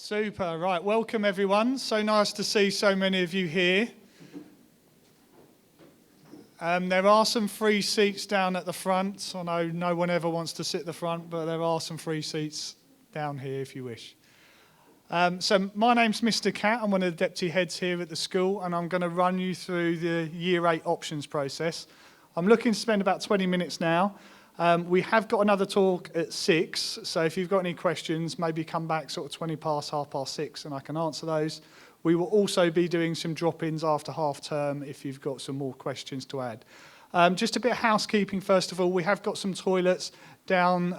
Super, right, welcome everyone. So nice to see so many of you here. There are some free seats down at the front. I know no one ever wants to sit at the front, but there are some free seats down here if you wish. So my name's Mr. Cat. I'm one of the deputy heads here at the school, and I'm going to run you through the Year 8 options process. I'm looking to spend about 20 minutes now. We have got another talk at 6, so if you've got any questions, maybe come back sort of 20 past, 6:30, and I can answer those. We will also be doing some drop-ins after half term if you've got some more questions to add. Just a bit of housekeeping first of all. We have got some toilets down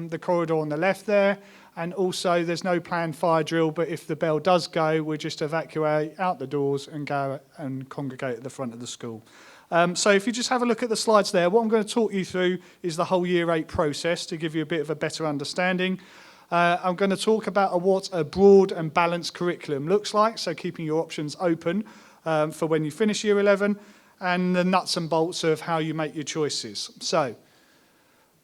the corridor on the left there, and also there's no planned fire drill, but if the bell does go, we'll just evacuate out the doors and go and congregate at the front of the school. So if you just have a look at the slides there, what I'm going to talk you through is the whole Year 8 process to give you a bit of a better understanding. I'm going to talk about what a broad and balanced curriculum looks like, so keeping your options open for when you finish Year 11, and the nuts and bolts of how you make your choices. So,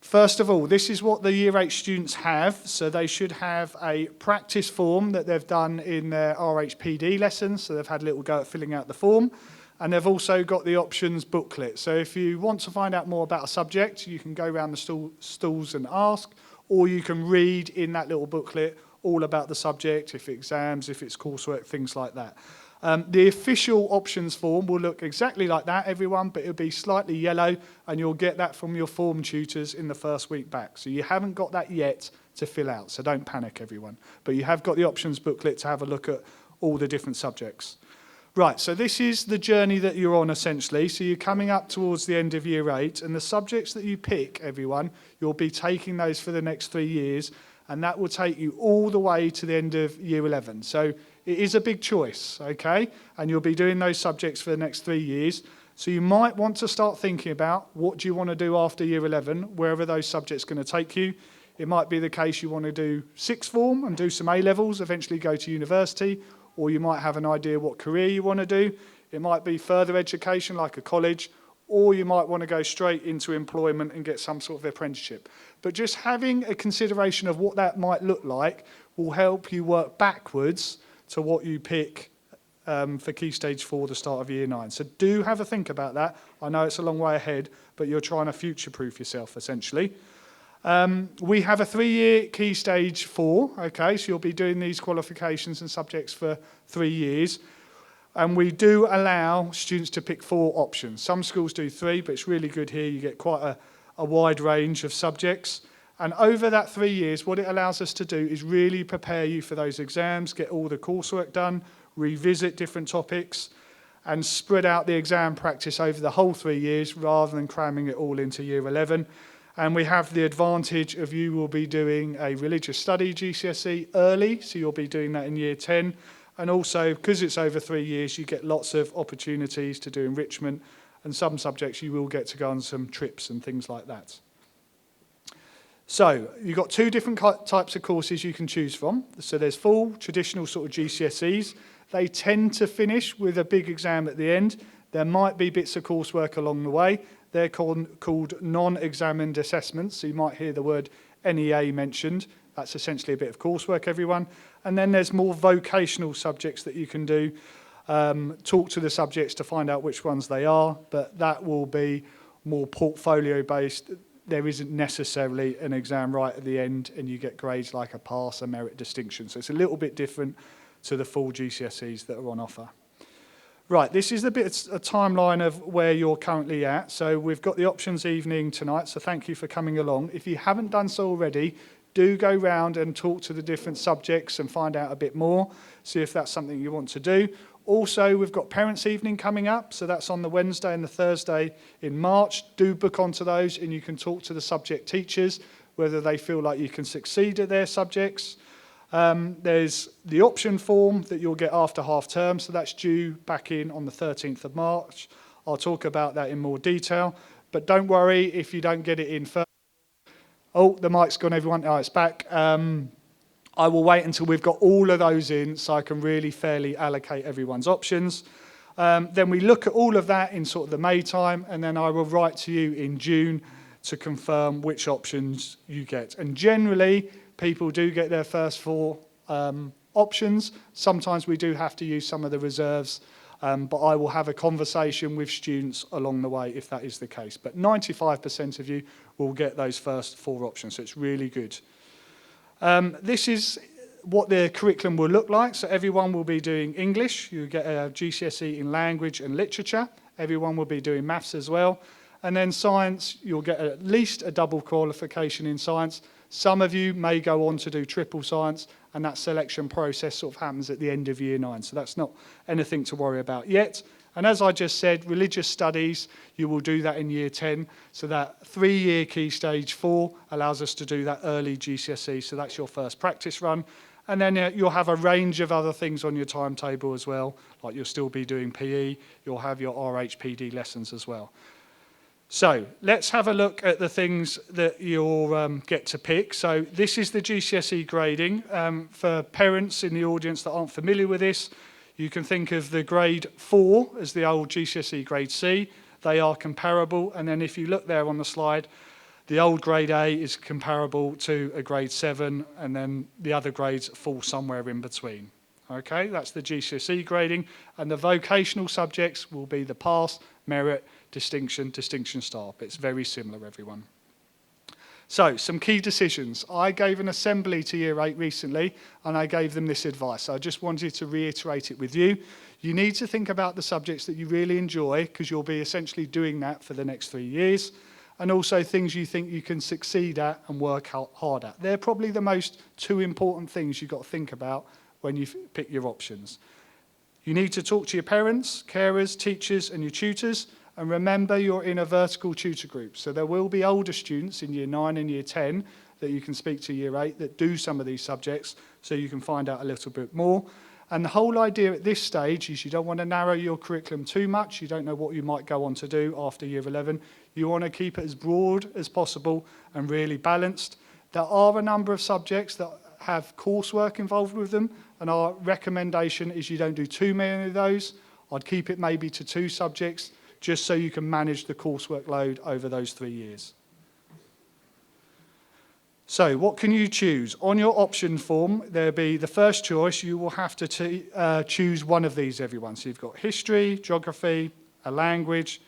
first of all, this is what the Year 8 students have. So they should have a practice form that they've done in their RHPD lessons, so they've had a little go at filling out the form. And they've also got the options booklet. So if you want to find out more about a subject, you can go around the stalls and ask, or you can read in that little booklet all about the subject, if it's exams, if it's coursework, things like that. The official options form will look exactly like that, everyone, but it'll be slightly yellow, and you'll get that from your form tutors in the first week back. So you haven't got that yet to fill out, so don't panic, everyone. But you have got the options booklet to have a look at all the different subjects. Right, so this is the journey that you're on essentially. So you're coming up towards the end of Year 8, and the subjects that you pick, everyone, you'll be taking those for the next 3 years, and that will take you all the way to the end of Year 11. So it is a big choice, okay? And you'll be doing those subjects for the next 3 years. So you might want to start thinking about what do you want to do after Year 11, wherever those subjects are going to take you. It might be the case you want to do sixth form and do some A-levels, eventually go to university, or you might have an idea what career you want to do. It might be further education like a college, or you might want to go straight into employment and get some sort of apprenticeship. But just having a consideration of what that might look like will help you work backwards to what you pick for Key Stage 4, the start of Year 9. So do have a think about that. I know it's a long way ahead, but you're trying to future-proof yourself, essentially. We have a 3-year Key Stage 4, okay, so you'll be doing these qualifications and subjects for 3 years. And we do allow students to pick 4 options. Some schools do 3, but it's really good here. You get quite a wide range of subjects. And over that 3 years, what it allows us to do is really prepare you for those exams, get all the coursework done, revisit different topics, and spread out the exam practice over the whole 3 years rather than cramming it all into Year 11. And we have the advantage of you will be doing a religious study GCSE early, so you'll be doing that in Year 10. And also, because it's over 3 years, you get lots of opportunities to do enrichment, and some subjects you will get to go on some trips and things like that. So, you've got 2 different types of courses you can choose from. So there's full, traditional sort of GCSEs. They tend to finish with a big exam at the end. There might be bits of coursework along the way. They're called non-examined assessments, so you might hear the word NEA mentioned. That's essentially a bit of coursework, everyone. And then there's more vocational subjects that you can do. Talk to the subjects to find out which ones they are, but that will be more portfolio-based. There isn't necessarily an exam right at the end, and you get grades like a pass, a merit distinction. So it's a little bit different to the full GCSEs that are on offer. Right, this is a timeline of where you're currently at. So we've got the options evening tonight, so thank you for coming along. If you haven't done so already, do go round and talk to the different subjects and find out a bit more, see if that's something you want to do. Also, we've got Parents' Evening coming up, so that's on the Wednesday and the Thursday in March. Do book onto those, and you can talk to the subject teachers, whether they feel like you can succeed at their subjects. There's the option form that you'll get after half term, so that's due back in on the 13th of March. I'll talk about that in more detail, but don't worry if you don't get it in first. Oh, the mic's gone, everyone. Oh, it's back. I will wait until we've got all of those in so I can really fairly allocate everyone's options. Then we look at all of that in sort of the May time, and then I will write to you in June to confirm which options you get. And generally, people do get their first 4 options. Sometimes we do have to use some of the reserves, but I will have a conversation with students along the way if that is the case. But 95% of you will get those first 4 options, so it's really good. This is what the curriculum will look like. So everyone will be doing English. You get a GCSE in language and literature. Everyone will be doing maths as well. And then science, you'll get at least a double qualification in science. Some of you may go on to do triple science, and that selection process sort of happens at the end of year 9. So that's not anything to worry about yet. And as I just said, religious studies, you will do that in year 10. So that 3-year key stage 4 allows us to do that early GCSE. So that's your first practice run. And then you'll have a range of other things on your timetable as well, like you'll still be doing PE, you'll have your RHPD lessons as well. So let's have a look at the things that you'll get to pick. So this is the GCSE grading. For parents in the audience that aren't familiar with this, you can think of the grade 4 as the old GCSE grade C. They are comparable. And then if you look there on the slide, the old grade A is comparable to a grade 7, and then the other grades fall somewhere in between. Okay, that's the GCSE grading. And the vocational subjects will be the pass, merit, distinction, distinction star. It's very similar, everyone. So, some key decisions. I gave an assembly to Year 8 recently, and I gave them this advice. I just wanted to reiterate it with you. You need to think about the subjects that you really enjoy, because you'll be essentially doing that for the next 3 years, and also things you think you can succeed at and work hard at. They're probably the most 2 important things you've got to think about when you pick your options. You need to talk to your parents, carers, teachers, and your tutors. And remember, you're in a vertical tutor group. So there will be older students in year 9 and year 10 that you can speak to year 8 that do some of these subjects, so you can find out a little bit more. And the whole idea at this stage is you don't want to narrow your curriculum too much. You don't know what you might go on to do after year 11. You want to keep it as broad as possible and really balanced. There are a number of subjects that have coursework involved with them, and our recommendation is you don't do too many of those. I'd keep it maybe to 2 subjects, just so you can manage the coursework load over those 3 years. So what can you choose? On your option form, there'll be the first choice. You will have to choose one of these, everyone. So you've got history, geography, a language,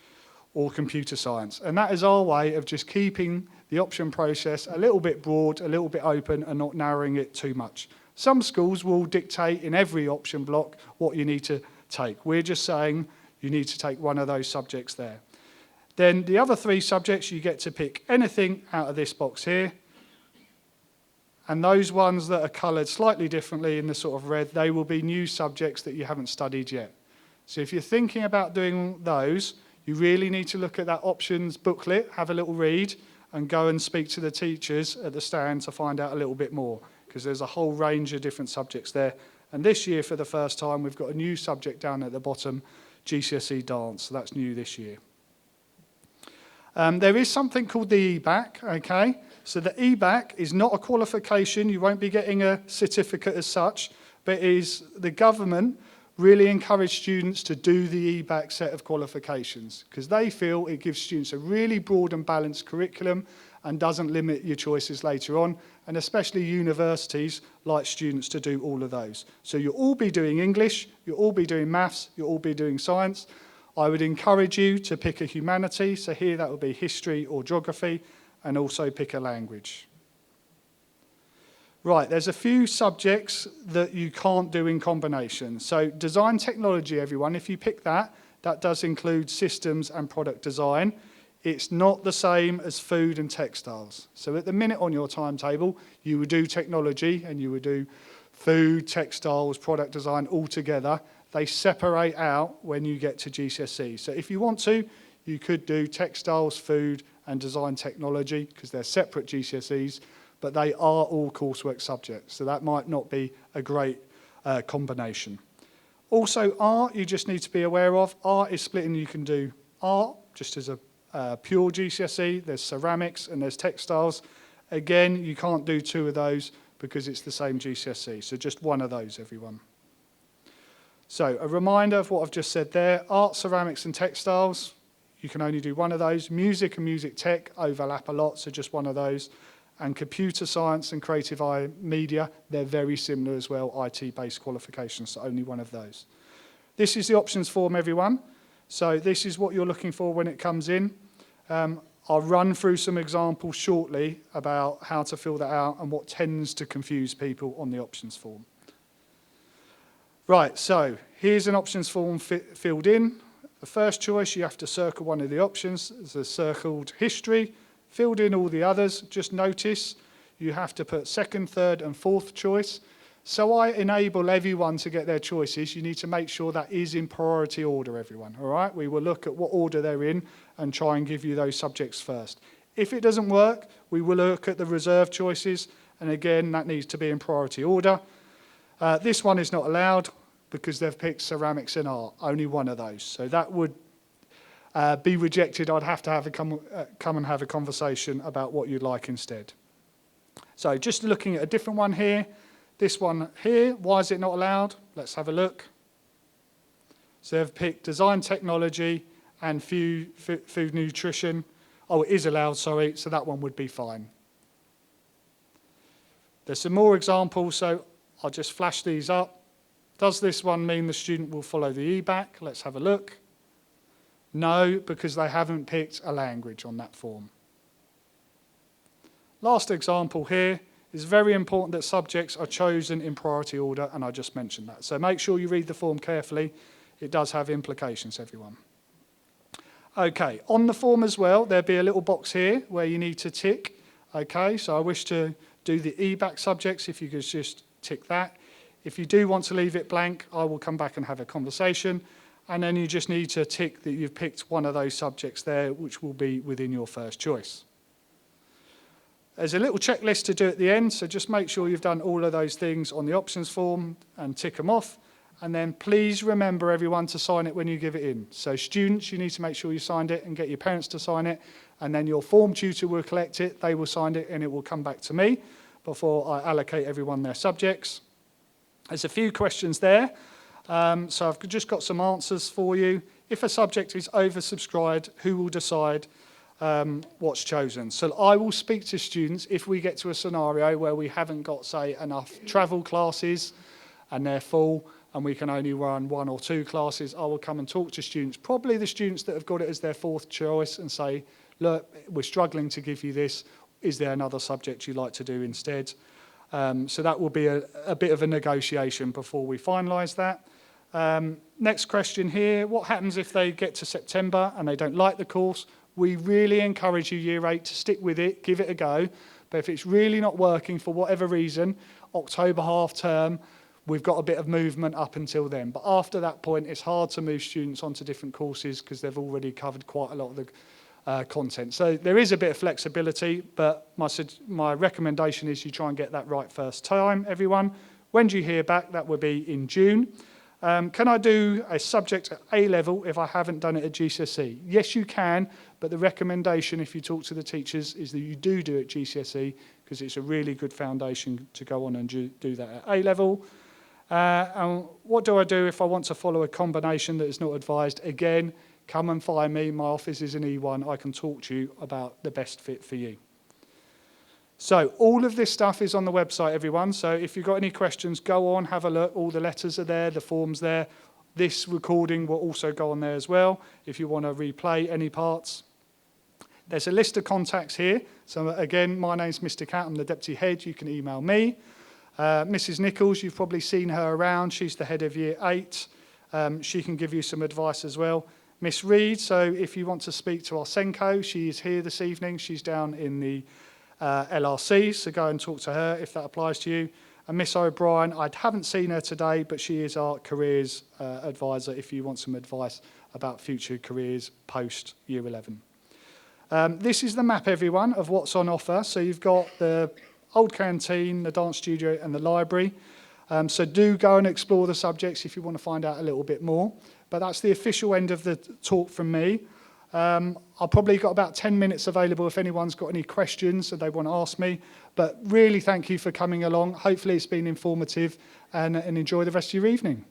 or computer science. And that is our way of just keeping the option process a little bit broad, a little bit open, and not narrowing it too much. Some schools will dictate in every option block what you need to take. We're just saying you need to take one of those subjects there. Then the other 3 subjects, you get to pick anything out of this box here. And those ones that are coloured slightly differently in the sort of red, they will be new subjects that you haven't studied yet. So if you're thinking about doing those, you really need to look at that options booklet, have a little read, and go and speak to the teachers at the stand to find out a little bit more, because there's a whole range of different subjects there. And this year, for the first time, we've got a new subject down at the bottom, GCSE dance. So that's new this year. There is something called the EBAC, okay? So the EBAC is not a qualification. You won't be getting a certificate as such, but it is the government really encourage students to do the EBAC set of qualifications, because they feel it gives students a really broad and balanced curriculum and doesn't limit your choices later on, and especially universities like students to do all of those. So you'll all be doing English, you'll all be doing maths, you'll all be doing science. I would encourage you to pick a humanity, so here that would be history or geography, and also pick a language. Right, there's a few subjects that you can't do in combination. So design technology, everyone, if you pick that, that does include systems and product design. It's not the same as food and textiles. So at the minute on your timetable, you would do technology and you would do food, textiles, product design all together. They separate out when you get to GCSE. So if you want to, you could do textiles, food, and design technology, because they're separate GCSEs, but they are all coursework subjects. So that might not be a great combination. Also, art, you just need to be aware of. Art is split, and you can do art just as a pure GCSE. There's ceramics and there's textiles. Again, you can't do 2 of those because it's the same GCSE. So just one of those, everyone. So a reminder of what I've just said there. Art, ceramics, and textiles, you can only do one of those. Music and music tech overlap a lot, so just one of those. and computer science and creative media, they're very similar as well, IT-based qualifications, so only one of those. This is the options form, everyone. So this is what you're looking for when it comes in. I'll run through some examples shortly about how to fill that out and what tends to confuse people on the options form. Right, so here's an options form filled in. The first choice, you have to circle one of the options. There's a circled history, filled in all the others. Just notice you have to put second, third and fourth choice. So I enable everyone to get their choices. You need to make sure that is in priority order, everyone, all right? We will look at what order they're in and try and give you those subjects first. If it doesn't work, we will look at the reserve choices, and again, that needs to be in priority order. This one is not allowed because they've picked ceramics and art, only one of those. So that would be rejected. I'd have to come and have a conversation about what you'd like instead. So just looking at a different one here. This one here, why is it not allowed? Let's have a look. So they've picked design technology and food nutrition. Oh, it is allowed, sorry, so that one would be fine. There's some more examples, so I'll just flash these up. Does this one mean the student will follow the EBAC? Let's have a look. No, because they haven't picked a language on that form. Last example here. It's very important that subjects are chosen in priority order, and I just mentioned that. So make sure you read the form carefully. It does have implications, everyone. Okay, on the form as well, there'll be a little box here where you need to tick. Okay, so I wish to do the EBAC subjects, if you could just tick that. If you do want to leave it blank, I will come back and have a conversation. And then you just need to tick that you've picked one of those subjects there, which will be within your first choice. There's a little checklist to do at the end, so just make sure you've done all of those things on the options form and tick them off. And then please remember, everyone, to sign it when you give it in. So students, you need to make sure you signed it and get your parents to sign it. And then your form tutor will collect it, they will sign it, and it will come back to me before I allocate everyone their subjects. There's a few questions there. So I've just got some answers for you. If a subject is oversubscribed, who will decide what's chosen? So I will speak to students if we get to a scenario where we haven't got, say, enough travel classes and they're full and we can only run 1 or 2 classes. I will come and talk to students, probably the students that have got it as their fourth choice, and say, look, we're struggling to give you this. Is there another subject you'd like to do instead? So that will be a bit of a negotiation before we finalise that. Next question here, what happens if they get to September and they don't like the course? We really encourage you, Year 8, to stick with it, give it a go. But if it's really not working for whatever reason, October half term, we've got a bit of movement up until then. But after that point, it's hard to move students onto different courses because they've already covered quite a lot of the content. So there is a bit of flexibility, but my recommendation is you try and get that right first time, everyone. When do you hear back? That will be in June. Can I do a subject at A level if I haven't done it at GCSE? Yes, you can, but the recommendation, if you talk to the teachers, is that you do it at GCSE because it's a really good foundation to go on and do that at A level. And what do I do if I want to follow a combination that is not advised? Again, come and find me. My office is in E1. I can talk to you about the best fit for you. So all of this stuff is on the website, everyone. So if you've got any questions, go on, have a look. All the letters are there, the form's there. This recording will also go on there as well if you want to replay any parts. There's a list of contacts here. So again, my name's Mr. Cat. I'm the deputy head. You can email me. Mrs. Nichols, you've probably seen her around. She's the head of Year 8. She can give you some advice as well. Miss Reed, so if you want to speak to our Senko, she is here this evening. She's down in the LRC, so go and talk to her if that applies to you. And Miss O'Brien, I haven't seen her today, but she is our careers advisor if you want some advice about future careers post Year 11. This is the map, everyone, of what's on offer. So you've got the old canteen, the dance studio and the library. So do go and explore the subjects if you want to find out a little bit more. But that's the official end of the talk from me. I've probably got about 10 minutes available if anyone's got any questions that they want to ask me. But really thank you for coming along. Hopefully it's been informative and enjoy the rest of your evening.